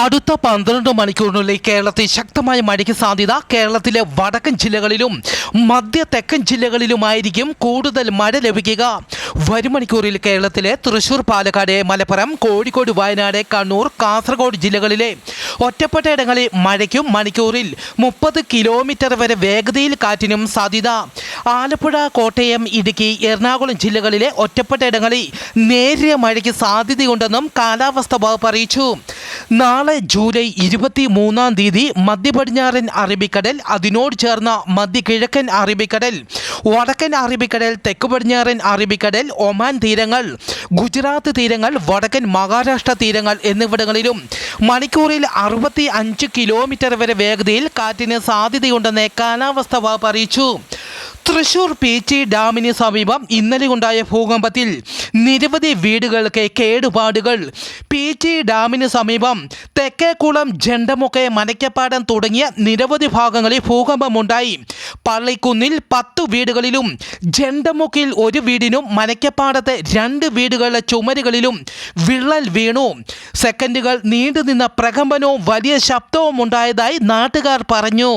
അടുത്ത 12 മണിക്കൂറിനുള്ളിൽ കേരളത്തിൽ ശക്തമായ മഴയ്ക്ക് സാധ്യത. കേരളത്തിലെ വടക്കൻ ജില്ലകളിലും മധ്യ തെക്കൻ ജില്ലകളിലുമായിരിക്കും കൂടുതൽ മഴ ലഭിക്കുക. വരും മണിക്കൂറിൽ കേരളത്തിലെ തൃശൂർ, പാലക്കാട്, മലപ്പുറം, കോഴിക്കോട്, വയനാട്, കണ്ണൂർ, കാസർഗോഡ് ജില്ലകളിലെ ഒറ്റപ്പെട്ട ഇടങ്ങളിൽ മഴയ്ക്കും മണിക്കൂറിൽ 30 കിലോമീറ്റർ വരെ വേഗതയിൽ കാറ്റിനും സാധ്യത. ആലപ്പുഴ, കോട്ടയം, ഇടുക്കി, എറണാകുളം ജില്ലകളിലെ ഒറ്റപ്പെട്ട ഇടങ്ങളിൽ നേരിയ മഴയ്ക്ക് സാധ്യതയുണ്ടെന്നും കാലാവസ്ഥാ വകുപ്പ് അറിയിച്ചു. നാളെ ജൂലൈ 23-ാം തീയതി മധ്യ പടിഞ്ഞാറൻ അറബിക്കടൽ, അതിനോട് ചേർന്ന മധ്യ കിഴക്കൻ അറബിക്കടൽ, വടക്കൻ അറബിക്കടൽ, തെക്ക് പടിഞ്ഞാറൻ അറബിക്കടൽ, ഒമാൻ തീരങ്ങൾ, ഗുജറാത്ത് തീരങ്ങൾ, വടക്കൻ മഹാരാഷ്ട്ര തീരങ്ങൾ എന്നിവിടങ്ങളിലും മണിക്കൂറിൽ 65 കിലോമീറ്റർ വരെ വേഗതയിൽ കാറ്റിന് സാധ്യതയുണ്ടെന്ന് കാലാവസ്ഥാ വകുപ്പ് അറിയിച്ചു. തൃശൂർ പീച്ചി ഡാമിന് സമീപം ഇന്നലെ ഉണ്ടായ ഭൂകമ്പത്തിൽ നിരവധി വീടുകൾക്ക് കേടുപാടുകൾ. പീച്ചി ഡാമിന് സമീപം തെക്കേക്കുളം, ജണ്ടമുക്ക്, മനക്കപ്പാടം തുടങ്ങിയ നിരവധി ഭാഗങ്ങളിൽ ഭൂകമ്പമുണ്ടായി. പള്ളിക്കുന്നിൽ 10 വീടുകളിലും, ജണ്ടമുക്കിൽ 1 വീടിനും, മനക്കപ്പാടത്ത് 2 വീടുകളുടെ ചുമരുകളിലും വിള്ളൽ വീണു. സെക്കൻഡുകൾ നീണ്ടുനിന്ന പ്രകമ്പനവും വലിയ ശബ്ദവും ഉണ്ടായതായി നാട്ടുകാർ പറഞ്ഞു.